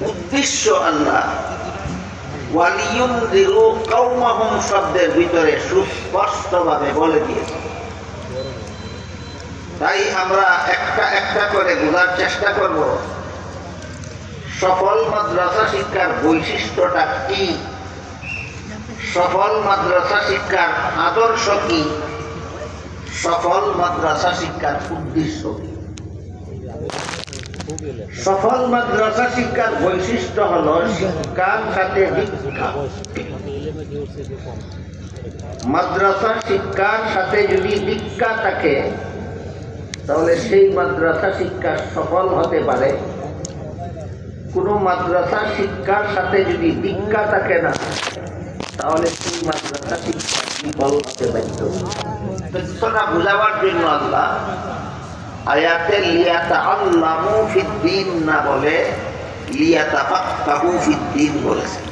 উদ্দেশ্য আল্লাহ ওয়ালিয়ুনযিরু কওমাহুম শব্দের ভিতরে সুস্পষ্টভাবে বলে দিয়েছে। তাই আমরা একটা একটা করে বোঝার চেষ্টা করব সফল মাদ্রাসা শিক্ষার বৈশিষ্ট্যটা কি, সফল মাদ্রাসা শিক্ষার আদর্শ কি, সফল মাদ্রাসা শিক্ষার উদ্দেশ্য কি। সফল মাদ্রাসা শিক্ষার বৈশিষ্ট্য হল শিক্ষার সাথে দীক্ষা। মাদ্রাসা শিক্ষার সাথে যদি দীক্ষা থাকে তাহলে সেই মাদ্রাসা শিক্ষা সফল হতে পারে। কোন মাদ্রাসা শিক্ষার সাথে যদি দীক্ষা থাকে না তাহলে সেই মাদ্রাসা শিক্ষা বিফল হতে বাধ্য। তথ্যটা বুঝাবার জন্য আল্লাহ আয়াতে লিয়াতাআল্লামু ফিদ্দীন না বলে লিয়াতাফাক্কাহু ফিদ্দীন বলেছেন।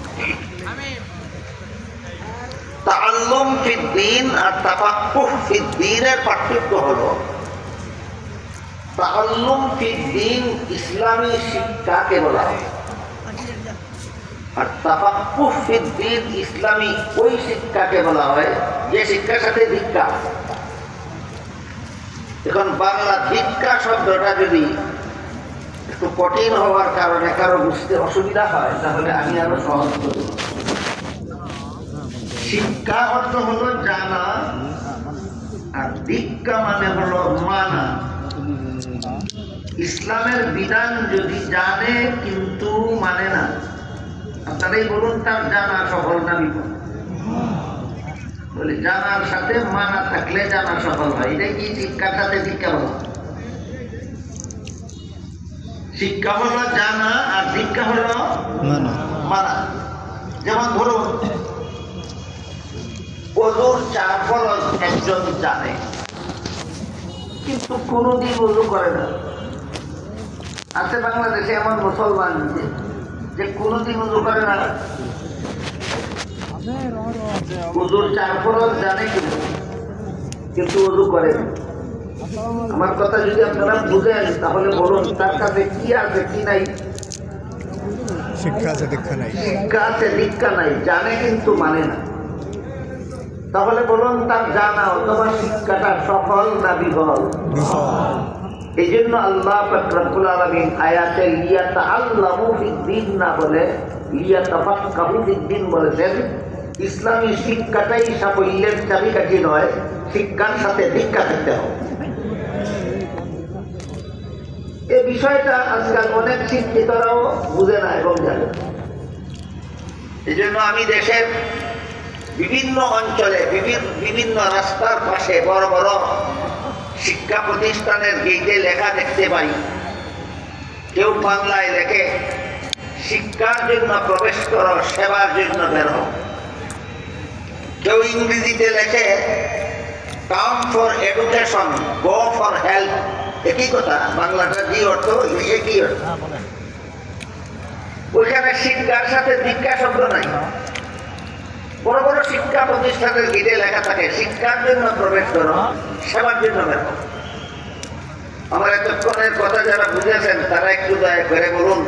তাআল্লুম ফিদ্দীন আর তাফাক্কুহ ফিদ্দীনের পার্থক্য হলো তাআল্লুম ফিদ্দীন ইসলামী শিক্ষাকে বলা হয়, আর তাফাক্কুহ ফিদ্দীন ইসলামী ওই শিক্ষাকে বলা হয় যে শিক্ষার সাথে দীক্ষা। এখন বাংলা দীক্ষা শব্দটা যদি একটু কঠিন হওয়ার কারণে কারো বুঝতে অসুবিধা হয় তাহলে আমি আরো সহজ করি। শিক্ষা অর্থ হলো জানা আর দীক্ষা মানে হলো মানা। ইসলামের বিধান যদি জানে কিন্তু মানে না, আপনারাই বলুন তার জানা সফল না বিফল? বলে জানার সাথে মানা থাকলে জানা সফল হয়। এটা কি শিক্ষার সাথে দীক্ষা হলো? শিক্ষা হলো জানা আর দীক্ষা হলো মানা। যেমন ধরুন ওযুর 4 ফরজ একজন জানে কিন্তু কোনদিন ওযু করে না। আছে বাংলাদেশে এমন মুসলমান যে কোনদিন ওযু করে না। ওযুর 4 ফরজ জানে কিন্তু ওযু করে না। আমার কথা যদি আপনারা বুঝেন তাহলে বলুন তার কাছে কি আছে কি নাই? শিক্ষা আছে দীক্ষা নাই। শিক্ষা আছে দীক্ষা নাই, জানে কিন্তু মানে না। তাহলে বলুন তার জানা অথবা শিক্ষাটা সফল না বিফল? এই জন্য আল্লাহ পাক রব্বুল আলামিন আয়াতে লিয়াতাআল্লামু ফিদ্দীন না বলে লিয়াতাফাক্কাহু ফিদ্দীন বলেছেন। ইসলামী শিক্ষাটাই সাফল্যের চাবিকাঠি নয়, শিক্ষার সাথে দীক্ষা থাকতে হবে। এই বিষয়টা আজকাল অনেক শিক্ষিতরাও বুঝে না এবং জানে। এই জন্য আমি দেশের বিভিন্ন অঞ্চলে বিভিন্ন রাস্তার পাশে বড় বড় শিক্ষা প্রতিষ্ঠানের গেটে লেখা দেখতে পাই। কেউ বাংলায় লেখে শিক্ষার জন্য প্রবেশ করো, সেবার জন্য বের হও। কেউ ইংরেজিতে লেখে come for education, go for help. একই কথা, বাংলাটা যে অর্থ একই অর্থ। ওইখানে শিক্ষার সাথে দীক্ষা শব্দ নাই। বড় বড় শিক্ষা প্রতিষ্ঠানের গেটে লেখা থাকে শিক্ষার জন্য প্রবেশ করো, সেবার জন্য বের হও। আমার এতক্ষণের কথা যারা বুঝেছেন তারা একটু দয়া করে বলুন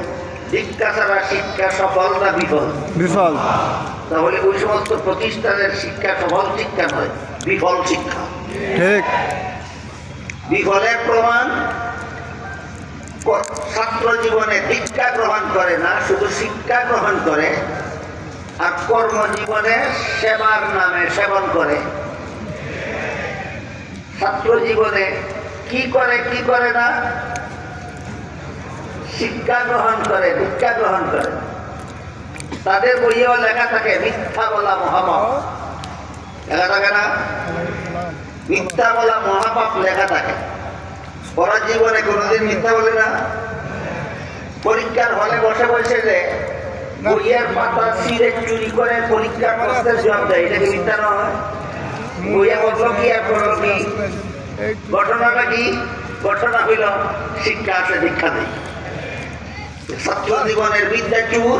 দীক্ষা ছাড়া শিক্ষা সফল না বিফল? বিফল। তাহলে ওই সমস্ত প্রতিষ্ঠানের শিক্ষা সফল শিক্ষা নয়, বিফল শিক্ষা। ঠিক। বিফলের প্রমাণ ছাত্র জীবনে দীক্ষা গ্রহণ করে না, শুধু শিক্ষা গ্রহণ করে আর কর্মজীবনে সেবার নামে সেবন করে। ছাত্র জীবনে কি করে না? শিক্ষা গ্রহণ করে, দীক্ষা গ্রহণ করে। তাদের বইয়েও লেখা থাকে মিথ্যা বলা মহাপাপ, লেখা থাকে না? মিথ্যা বলা মহাপাপ লেখা থাকে। ওরা জীবনে কোনোদিন মিথ্যা বলে না। পরীক্ষার হলে বসে বসে যে বইয়ের পাতা ছিঁড়ে চুরি করে পরীক্ষার প্রশ্নের জবাব দেয়, এটা কি মিথ্যা নয়? বইয়ে বললো কি আর করলো কি? ঘটনাটা কি? ঘটনা হইল শিক্ষা আছে দীক্ষা নেই। ছাত্র জীবনের বিদ্যা চুর,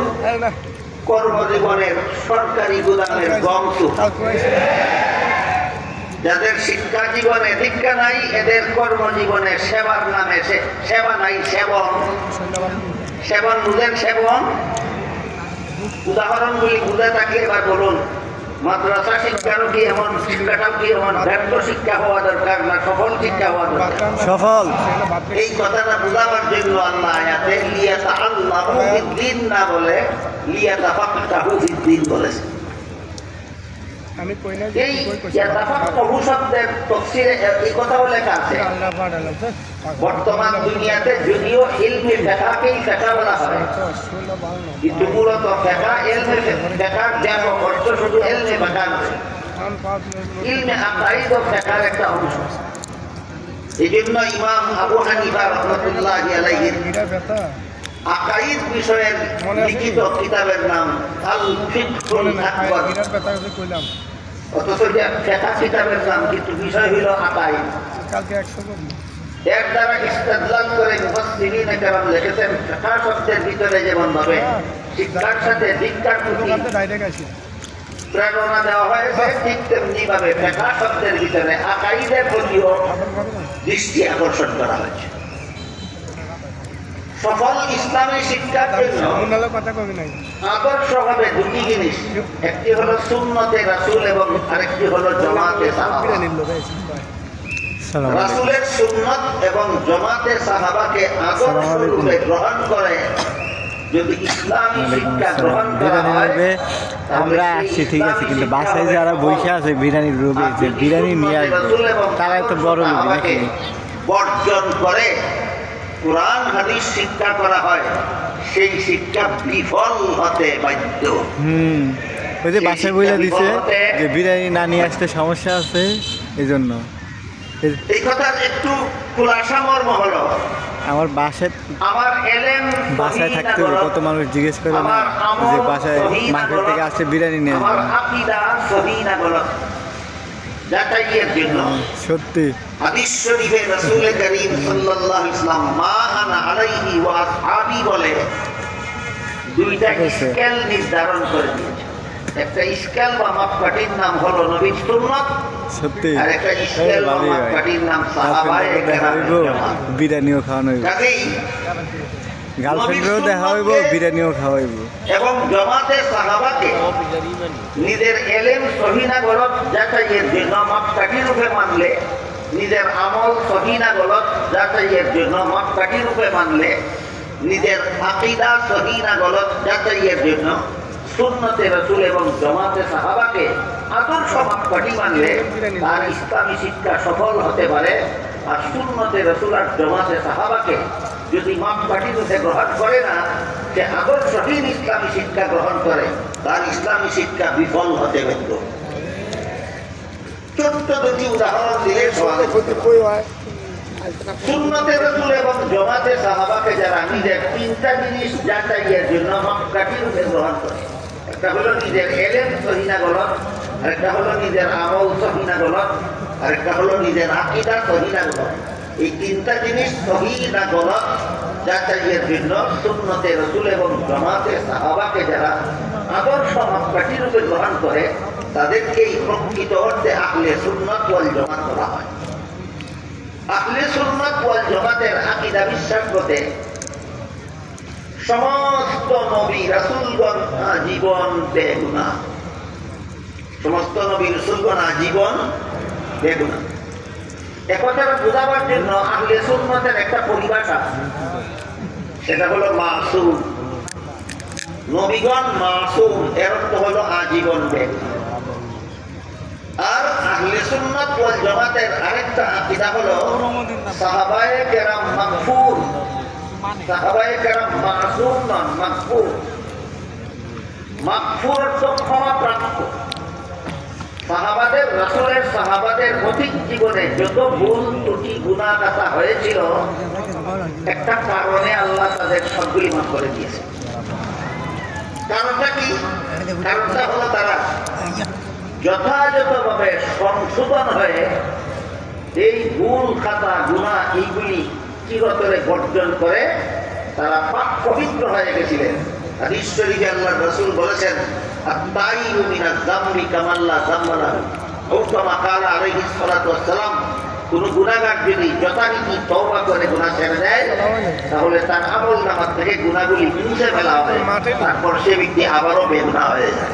কর্মজীবনের সরকারি গুদামের গম চুর। যাদের শিক্ষা জীবনে দীক্ষা নাই এদের কর্মজীবনে সেবার নামে সেবা নাই, সেবন সেবন বুঝেন? সেবন উদাহরণগুলি বুঝে থাকলে এবার বলুন, মাদ্রাসা শিক্ষারও কি এমন শিক্ষাটাও কি এমন ব্যর্থ শিক্ষা হওয়া দরকার না সফল শিক্ষা হওয়া দরকার? সফল। এই কথাটা বোঝাবার জন্য আল্লাহ আয়াতে লিয়াতাআল্লামু ফিদ্দীন না বলে লিয়াতাফাক্কাহু ফিদ্দীন বলেছে। এই ইয়াতাফাক্কাহু শব্দের তাফসীরে এই কথাও লেখা আছে। বর্তমান দুনিয়াতে যদিও ইলমে ফিকহকেই ফিকহ বলা হয়, কিন্তু মূলত ফিকহ ইলমে ফিকহ জ্ঞান অর্থ শুধু ইলমে ফিকহ নয়, ইলমে আকাইদ ও ফিকহের একটা অংশ। এই জন্য ইমাম আবু হানিফা রাহমাতুল্লাহি আলাইহি আকাইদ বিষয়ের লিখিত কিতাবের নাম আল ফিকহুল আকবার, অথচ ফিকহ কিতাবের নাম কিন্তু বিষয় হইল আকাইদ। এর দ্বারা ইস্তেদলাল করে মুফাসসিরিনে কেরাম লিখেছেন, ফিকহ শব্দের ভিতরে যেমন ভাবে শিক্ষার সাথে দীক্ষার প্রতি প্রেরণা দেওয়া হয়েছে, ঠিক তেমনি ভাবে ফিকহ শব্দের ভিতরে আকাইদের প্রতিও দৃষ্টি আকর্ষণ করা হয়েছে। সফল ইসলামী শিক্ষার জন্য আদর্শ হবে দুটি জিনিস, একটি হলো সুন্নতে রাসূল এবং আরেকটি হলো জামাতে সাহাবা। রাসূলের সুন্নত এবং জামাতে সাহাবাকে আদর্শ রূপে গ্রহণ করে যদি ইসলামী শিক্ষা গ্রহণ করা হয়, আমরা আসছি ঠিক আছে, কিন্তু বাসায় যারা বসে আছে বিরিয়ানির রূপে যে বিরিয়ানি নিয়ে আসবে তারাই তো বড় লোক নাকি বর্জন করে কোরআন হাদিস শিক্ষা করা হয়, সেই শিক্ষা বিফল হতে বাধ্য। ওই যে বাসায় বইলা দিছে যে বিরিয়ানি না নিয়ে আসতে সমস্যা আছে, এই জন্য এই কথার একটু খুলাসা মর্ম হলো আমার বাসায় থাকতে হবে। কত মানুষ জিজ্ঞেস করে না যে বাসায় মার্কেট থেকে আসছে বিরিয়ানি নিয়ে সত্যি। হাদিস শরীফে রাসূল করিম সাল্লাল্লাহু আলাইহি ওয়াসাল্লাম মা আনা আলাইহি ওয়া আসহাবি বলে দুইটা স্কেল নির্ধারণ করে দিয়েছে। একটা স্কেল বা মাপকাঠির নাম হলো নবীর সুন্নাত, সত্যি। আর একটা স্কেল বা মাপকাঠির নাম সাহাবায়ে কেরাম। বিরিয়ানিও খাওয়ানো হইব, গার্লফ্রেন্ডও দেখা হইব, বিরিয়ানিও খাওয়াইব। এবং জামাতে সাহাবাকে নিজের এলেম সহি না গলত যাচাইয়ের জন্য মাপকাঠি রূপে মানলে, নিজের আমল সহি না গলত যাচাইয়ের জন্য মাপকাঠি রূপে মানলে, নিজের আকীদা সহি না গলত যাচাইয়ের জন্য সুন্নতে রাসূল এবং জামাতে সাহাবাকে আদর্শ মাপকাঠি মানলে তার ইসলামী শিক্ষা সফল হতে পারে। আর সুন্নতে রাসূল আর জামাতে সাহাবাকে যদি মাপকাঠি রূপে গ্রহণ করে না, সে আদর্শহীন ইসলামী শিক্ষা গ্রহণ করে, তার ইসলামী শিক্ষা বিফল হতে বাধ্য। ছোট্ট দুটি উদাহরণ দিলে সুন্নতে রাসূল এবং জামাতে সাহাবাকে যারা নিজের তিনটা জিনিস যাচাইয়ের জন্য মাপকাঠি রূপে গ্রহণ করে, একটা হলো নিজের এলেম সহি না গলত, আরেকটা হলো নিজের আমল সহি না গলত, আরেকটা হলো নিজের আকীদা সহি না গলত। এই তিনটা জিনিস সহি না গলত যাচাইয়ের জন্য সুন্নতে রাসূল এবং জামাতে সাহাবাকে যারা আদর্শ মাপকাঠি রূপে গ্রহণ করে, তাদেরকেই প্রকৃত অর্থে আহলে সুন্নাত ওয়াল জামাত বলা হয়। আহলে সুন্নাত ওয়াল জামাতের আকীদা বিশ্বাস করতে সমস্ত নবী রাসূলগণ জীবন বেগুনাহ, সমস্ত নবী রাসূলগণ জীবন বেগুনাহ। একথা বোঝাবার জন্য আহলে সুন্নাতের একটা পরিভাষা, সেটা হলো মাসুম। নবীগণ মাসুম, এর অর্থ হলো আজীবন বেগুনাহ। আর আহলে সুন্নাত ওয়াল জামাতের আরেকটা আকীদা হলো সাহাবায়ে কেরাম মাগফুর, সাহাবায়ে কেরাম মাসুম নন, মাগফুর। মাগফুর অর্থ ক্ষমাপ্রাপ্ত। সাহাবাদের রাসূলের সাহাবাদের অতীত জীবনে যত ভুল ত্রুটি গুনাহ কাটা হয়েছিল, একটা কারণে আল্লাহ তাদের সবগুলি মাফ করে দিয়েছে। কারণটা কি? কারণটা হলো তারা যথাযথভাবে সংশোধন হয়ে এই ভুল খাতা গুনাহ এইগুলি চিরতরে বর্জন করে তারা পাক পবিত্র হয়ে গেছিলেন। হাদিস শরীফে আল্লাহর রাসূল বলেছেন, আত-তাইয়িবু মিনাজ যামবি কামাল্লা যামবা লাহু, আও কামা ক্বালা আলাইহিস সালাতু ওয়াস সালাম, কোন গুনাহগার যদি যথারীতি তওবা করে গুনাহ ছেড়ে দেয় তাহলে তার আমল নামা থেকে গুনাহগুলি মুছে ফেলা হবে, তারপর সে ব্যক্তি আবারও বেগুনাহ হয়ে যায়।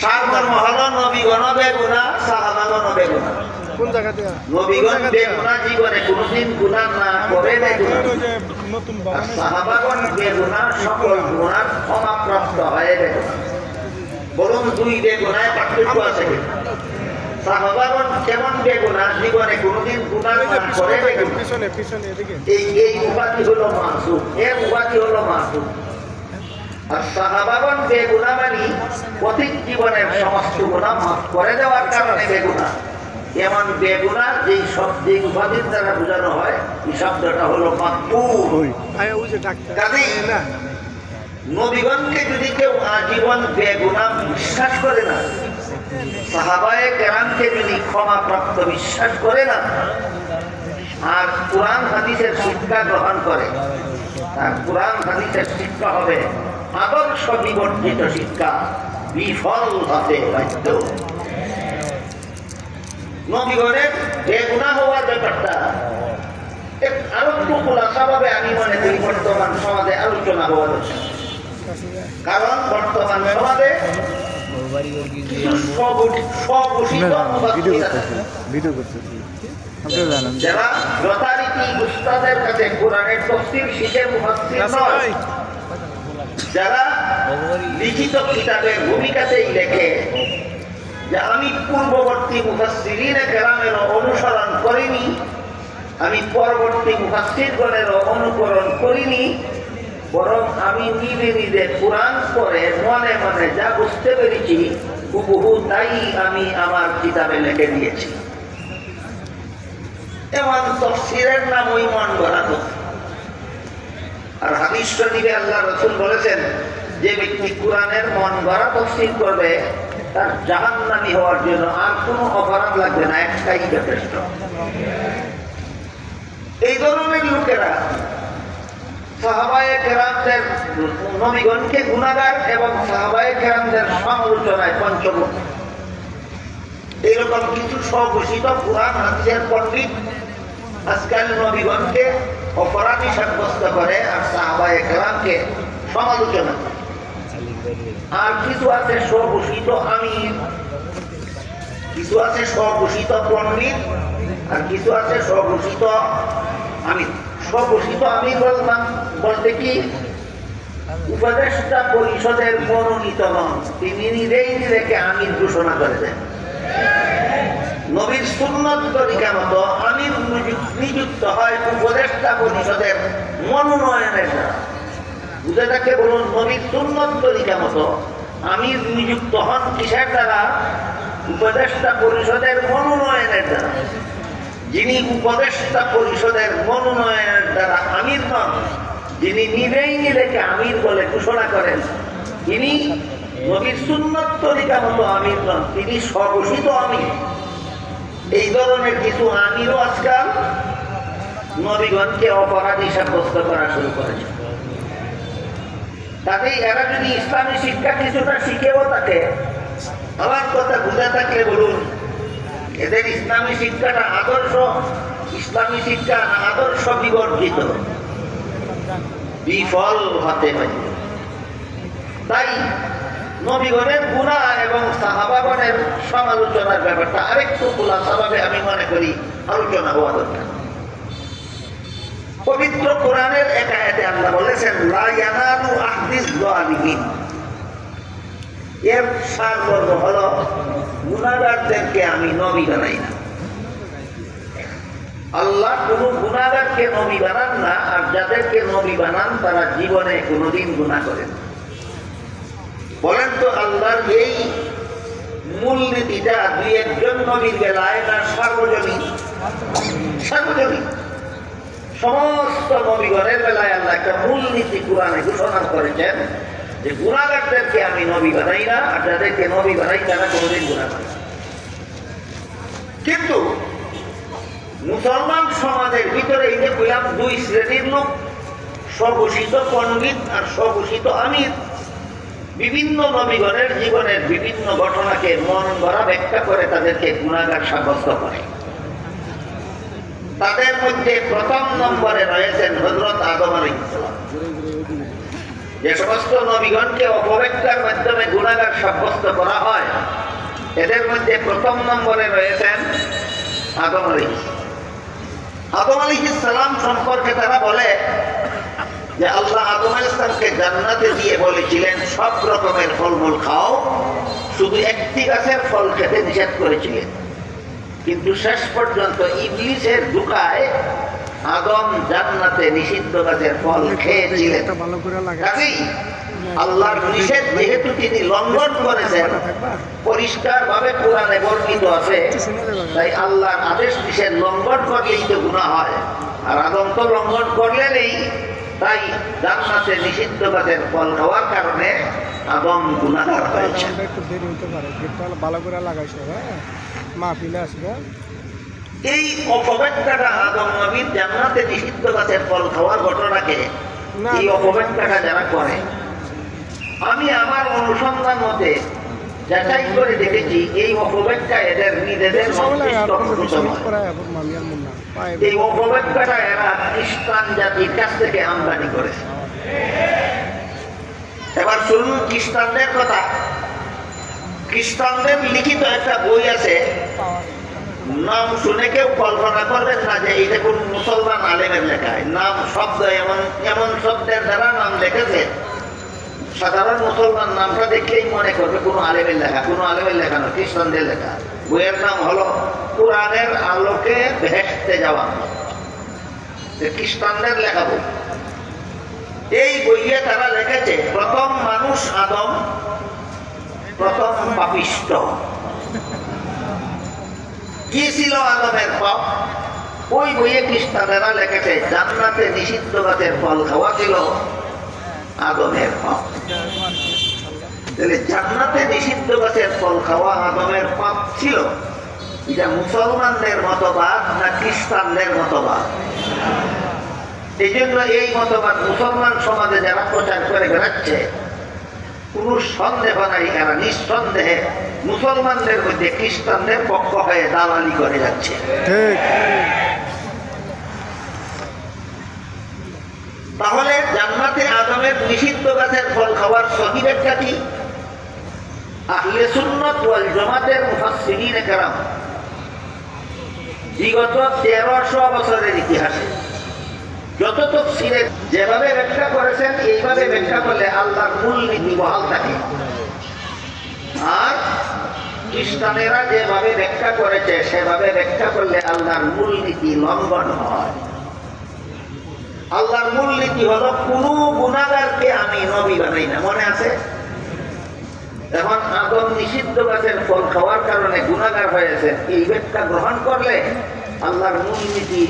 সারমর্ম হলো নবীগণ বেগুনাহ, সাহাবাগণ বেগুনাহ। কোন জায়গা থেকে নবীগণ বেগুনাহ জীবনে কোনদিন গুনাহ না করে বেগুনাহ, আর সাহাবাগণ বেগুনাহ সকল গুনাহ ক্ষমাপ্রাপ্ত হয়ে বেগুনাহ। বরং দুই বেগুনায় পার্থক্য আছে। সাহাবাগণ কেমন বেগুনাহ, জীবনে কোনদিন গুনাহ না করে বেগুনাহ। পিছনে পিছনে এদিকে এই উপাধি হলো মাসুম, এর উপাধি হলো মাসুম। আর সাহাবাগণ বেগুনাহ মানে প্রত্যেক জীবনের সমস্ত গুনাহ মাফ করে দেওয়ার কারণে বেগুনাহ। এমন বেগুনাহ যেই শব্দ উপাধির দ্বারা বোঝানো হয়, এই শব্দটা হলো মাকবুল। ওই যে ডাক্তার কাজেই না নবীগণকে যদি কেউ আজীবন বেগুনাহ বিশ্বাস করে না, সাহাবায়ে কেরামকে যদি ক্ষমাপ্রাপ্ত বিশ্বাস করে না, আর কুরআন হাদিসের শিক্ষা গ্রহণ করে, আর কুরআন হাদিসের শিক্ষা হবে আদর্শ বিবর্জিত শিক্ষা, বিফল হতে বাধ্য। নবীগণের বেগুনাহ হওয়ার ব্যাপারটা আরো একটু খোলাসাভাবে আমি মনে করি বর্তমান সমাজে আলোচনা হওয়া দরকার। কারণ বর্তমান সমাজে যারা যথারীতি উস্তাদের কাছে কোরআনের তাফসীর শিখে মুফাসসির নয়, যারা লিখিত কিতাবের ভূমিকাতেই লেখে যে আমি পূর্ববর্তী মুফাসসিরিনে কেরামের অনুসরণ করিনি, আমি পরবর্তী মুফাসসিরগণেরও অনুকরণ করিনি, বরং আমি নিজে নিজে কোরআন পড়ে মনে মনে যা বুঝতে পেরেছি হুবহু তাই আমি আমার কিতাবে লিখে দিয়েছি। এমন তাফসীরের নাম ওই মন গড়া তাফসীর। আর হাদিস শরীফে আল্লাহ রাসূল বলেছেন, যে ব্যক্তি কোরআনের মন গড়া তাফসীর করবে তার জাহান্নামী হওয়ার জন্য আর কোনো অপরাধ লাগবে না, একটাই যথেষ্ট। এই ধরনের লোকেরা সাহাবায়ে কেরামদের নবীগণকে গুনাহগার এবং সাহাবায়ে কেরামদের সমালোচনায় পঞ্চমুখ। এইরকম কিছু স্বঘোষিত কোরআন হাদিসের পণ্ডিত আজকাল নবীগণকে অপরাধী সাব্যস্ত করে আর সাহাবায়ে কেরামকে সমালোচনা করে। আর কিছু আছে স্বঘোষিত আমির, কিছু আছে স্বঘোষিত পণ্ডিত, আর কিছু আছে স্বঘোষিত আমির। স্বঘোষিত আমির বলতে কি, উপদেষ্টা পরিষদের মনোনীত নন, তিনি নিজেই নিজেকে আমির ঘোষণা করে দেন। নবীর সুন্নত তরিকা মতো আমির নিযুক্ত হয় উপদেষ্টা পরিষদের মনোনয়নের দ্বারা। বুঝে থাকে বলুন, নবীর সুন্নত তরিকা মতো আমির নিযুক্ত হন কিসের দ্বারা? উপদেষ্টা পরিষদের মনোনয়নের দ্বারা। যিনি উপদেষ্টা পরিষদের মনোনয়নের দ্বারা আমির নন, যিনি নিজেই নিজেকে আমির বলে ঘোষণা করেন, তিনি নবীর সুন্নত তরিকা মতো আমির নন, তিনি স্বঘোষিত আমির। এই ধরনের কিছু আমিরও আজকাল নবীগণকে অপরাধী সাব্যস্ত করা শুরু করেছে। তাতেই এরা যদি ইসলামী শিক্ষা কিছুটা শিখেও থাকে, আমার কথা বুঝে থাকলে বলুন, এদের ইসলামী শিক্ষাটা আদর্শ ইসলামী শিক্ষা না আদর্শ বিবর্জিত, বিফল হতে পারে। তাই নবীগণের গুনাহ এবং সাহাবাগণের সমালোচনার ব্যাপারটা আরেকটু খোলাসাভাবে আমি মনে করি আলোচনা হওয়া দরকার। পবিত্র কোরআনের এক আয়াতে আল্লাহ বলেছেন, লা ইয়ানালু আহদিস যালিমিন। এর সারমর্ম হলো, গুনাহগারদেরকে আমি নবী বানাই না। আল্লাহ কোন গুনাহগারকে নবী বানান না, আর যাদেরকে নবী বানান তারা জীবনে কোনোদিন গুনাহ করেন। বলেন তো আল্লাহর এই মূলনীতিটা দুই একজন নবীর বেলায় না সার্বজনীন? সার্বজনীন। সমস্ত নবীগণের বেলায় আল্লাহ একটা মূলনীতি কোরআনে ঘোষণা করেছেন যে গুনাহগারদেরকে আমি নবী বানাই না, আর যাদেরকে নবী বানাই তারা কোনোদিন গুনাহ করে। কিন্তু মুসলমান সমাজের ভিতরে এই যে বললাম দুই শ্রেণীর লোক, স্বঘোষিত পণ্ডিত আর স্বঘোষিত আমির, বিভিন্ন নবীগণের জীবনের বিভিন্ন ঘটনাকে মন গড়া ব্যাখ্যা করে তাদেরকে গুনাহগার সাব্যস্ত করে। তাদের মধ্যে প্রথম নম্বরে রয়েছেন হযরত আদম আলাইহিস সালাম। যে সমস্ত নবীগণকে অপব্যাখ্যার মাধ্যমে গুনাহগার সাব্যস্ত করা হয়, এদের মধ্যে প্রথম নম্বরে রয়েছেন আদম আলাইহিস সালাম। আদম আলাইহিস সালাম সম্পর্কে তারা বলে যে আল্লাহ আদম আলাইহিস সালামকে জান্নাতে দিয়ে বলেছিলেন সব রকমের ফলমূল খাও, শুধু একটি গাছের ফল খেতে নিষেধ করেছিলেন। কিন্তু শেষ পর্যন্ত ইবলিসের ধোঁকায় আদম জান্নাতে নিষিদ্ধ গাছের ফল খেয়েছিলেন। কাজেই আল্লাহর নিষেধ যেহেতু তিনি লঙ্ঘন করেছেন, পরিষ্কার ভাবে কোরআনে বর্ণিত আছে, তাই আল্লাহর আদেশ নিষেধ লঙ্ঘন করলেই তো গুনাহ হয়। আর আদম তো লঙ্ঘন করলেনই, তাই জান্নাতে নিষিদ্ধ গাছের ফল খাওয়ার কারণে আদম গুনাহগার হয়েছে। এই অপব্যাখ্যাটা আদম নবীর জান্নাতে নিষিদ্ধ গাছের ফল খাওয়ার ঘটনাকে, এই অপব্যাখ্যাটা যারা করে, আমি আমার অনুসন্ধান মতে যাচাই করে দেখেছি এই অপব্যাখ্যা এদের নিজেদের এই অপব্যাখ্যাটা এরা খ্রিস্টান জাতির কাছ থেকে আমদানি করেছে। এবার শুনুন খ্রিস্টানদের কথা। খ্রিস্টানদের লিখিত একটা বই আছে, নাম শুনে কেউ কল্পনা করবেন না যে এটা কোন মুসলমান আলেমের লেখা। নাম শব্দ এমন এমন শব্দের দ্বারা নাম লিখেছে, সাধারণ মুসলমান নামটা দেখলেই মনে করবে কোনো আলেমের লেখা। কোনো আলেমের লেখা নয়, খ্রিস্টানদের লেখা। বইয়ের নাম হলো কোরআনের আলোকে ভেসতে যাওয়া। খ্রিস্টানদের লেখা বই। এই বইয়ে তারা লিখেছে প্রথম মানুষ আদম, প্রথম পাপিষ্ঠ। কি ছিল আদমের পাপ? ওই বইয়ে খ্রিস্টানেরা লিখেছে জান্নাতে নিষিদ্ধ গাছের ফল খাওয়া ছিল আদমের পাপ। তাহলে জান্নাতে নিষিদ্ধ গাছের ফল খাওয়া আদমের পাপ ছিল, এটা মুসলমানদের মতবাদ না খ্রিস্টানদের মতবাদ? এই জন্য এই মতবাদ মুসলমান সমাজে যারা প্রচার করে বেড়াচ্ছে, কোন সন্দেহ নাই এরা নিঃসন্দেহে মুসলমানদের মধ্যে খ্রিস্টানদের পক্ষ হয়ে দালালি করে যাচ্ছে। তাহলে জান্নাতে আদমের নিষিদ্ধ গাছের ফল খাওয়ার সহি ব্যাখ্যা কি? আহলে সুন্নাত ওয়াল জামাতের মুফাসসিরিনে কেরাম বিগত 1300 বছরের ইতিহাসে যত তাফসীরে যেভাবে ব্যাখ্যা করেছেন, এইভাবে ব্যাখ্যা করলে আল্লাহর মূল নীতি বহাল থাকে। আর খ্রিস্টানেরা যেভাবে ব্যাখ্যা করেছে সেভাবে ব্যাখ্যা করলে আল্লাহর মূল নীতি লঙ্ঘন হয়। আল্লাহর মূল নীতি হলো কোন গুনাহগারকে আমি নবী বানাই না। মনে আছে? এখন আদম নিষিদ্ধ গাছের ফল খাওয়ার কারণে গুনাহগার হয়েছে, এই ব্যাখ্যা গ্রহণ করলে আল্লাহর মূল নীতি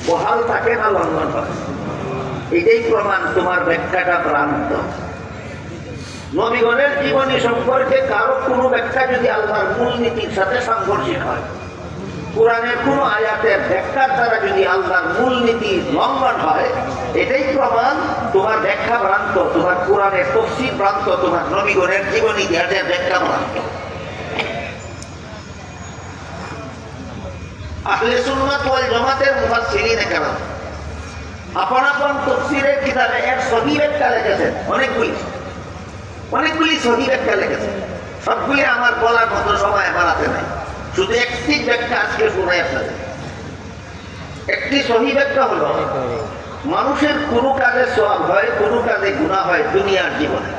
বহাল থাকে না লঙ্ঘন হয়? এটাই প্রমাণ তোমার ব্যাখ্যাটা ভ্রান্ত। নবীগণের জীবনী সম্পর্কে কারো কোনো ব্যাখ্যা যদি আল্লাহর মূল নীতির সাথে সাংঘর্ষিক হয়, কোরআনের কোন আয়াতের ব্যাখ্যার দ্বারা যদি আল্লাহর মূল নীতি লঙ্ঘন হয়, এটাই প্রমাণ তোমার ব্যাখ্যা ভ্রান্ত, তোমার কোরআনের তাফসীর ভ্রান্ত, তোমার নবীগণের জীবনী ইতিহাসের ব্যাখ্যা ভ্রান্ত। আহলে সুন্নাত ওয়াল জামাতের মুফাসসিরিনে কেরাম আপন আপন তাফসীরের কিতাবে এর সহি ব্যাখ্যা লিখেছেন। অনেকগুলি সহি ব্যাখ্যা লিখেছেন। সবগুলি আমার বলার মতো সময় আমার হাতে নাই, শুধু একটি ব্যাখ্যা আজকে শোনাই আপনাদের। একটি সহি ব্যাখ্যা হলো মানুষের কোনো কাজে সওয়াব হয়, কোনো কাজে গুনাহ হয় দুনিয়ার জীবনে।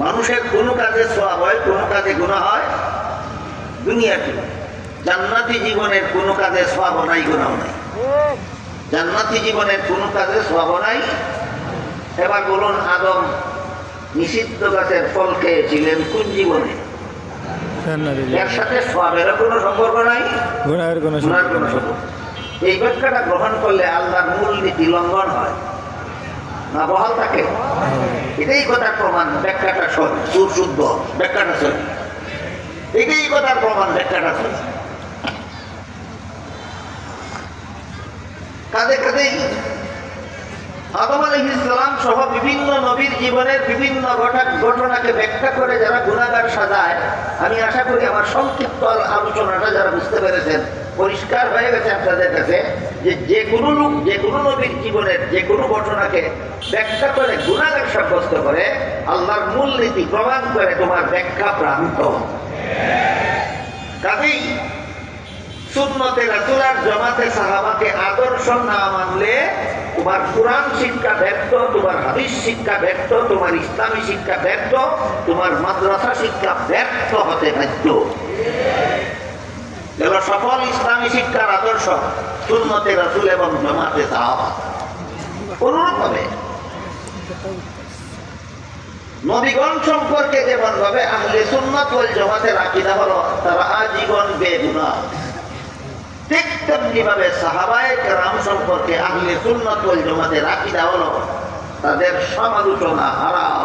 মানুষের কোনো কাজে সওয়াব হয়, কোনো কাজে গুনাহ হয় দুনিয়ার জীবনে। জান্নাতি জীবনের কোনো কাজে সওয়াব নাই, গুনাহ নাই। জান্নাতি জীবনের কোনো কাজে সওয়াব নাই। এবার বলুন, আদম নিষিদ্ধ গাছের ফল খেয়েছিলেন কোন জীবনে? এর সাথে সওয়াবেরও কোনো সম্পর্ক নাই, গুনাহের কোনো সম্পর্ক। এই ব্যাখ্যাটা গ্রহণ করলে আল্লাহর মূল নীতি লঙ্ঘন হয় না বহাল থাকে? এটাই কথার প্রমাণ ব্যাখ্যাটা শুদ্ধ, ব্যাখ্যাটা সহি। এটাই কথার প্রমাণ ব্যাখ্যাটা সহি। কাঁধে কাঁধেই আদম আলাইহিস সালাম সহ বিভিন্ন নবীর জীবনের বিভিন্ন ঘটনাকে ব্যাখ্যা করে যারা গুনাহগার সাজায়, আমি আশা করি আমার সংক্ষিপ্ত আলোচনাটা যারা বুঝতে পেরেছেন, পরিষ্কার হয়ে গেছে আপনাদের কাছে যে কোনো লোক যে কোনো নবীর জীবনের যে কোনো ঘটনাকে ব্যাখ্যা করে গুনাহগার সাব্যস্ত করে, আল্লাহর মূলনীতি প্রমাণ করে তোমার ব্যাখ্যা ভ্রান্ত। কাজেই সুন্নতে রাসূলের জামাতে সাহাবাকে আদর্শ না মানলে তোমার কোরআন শিক্ষা ব্যর্থ, তোমার হাদিস শিক্ষা ব্যর্থ, তোমার ইসলামী শিক্ষা ব্যর্থ, তোমার মাদ্রাসা শিক্ষা ব্যর্থ হতে বাধ্য। এগুলো সফল ইসলামী শিক্ষার আদর্শ সুন্নতে রাসূল এবং জামাতে সাহাবা। অনুরূপ হবে নবীগণ সম্পর্কে যেমন ভাবে আহলে সুন্নাত ওয়াল জামাতের আকীদা হলো তারা আজীবন বেগুনাহ, ঠিক তেমনি ভাবে সাহাবায়ে কেরাম সম্পর্কে আহলে সুন্নাত ওয়াল জামাতের আকীদা হলো তাদের সমালোচনা হারাম।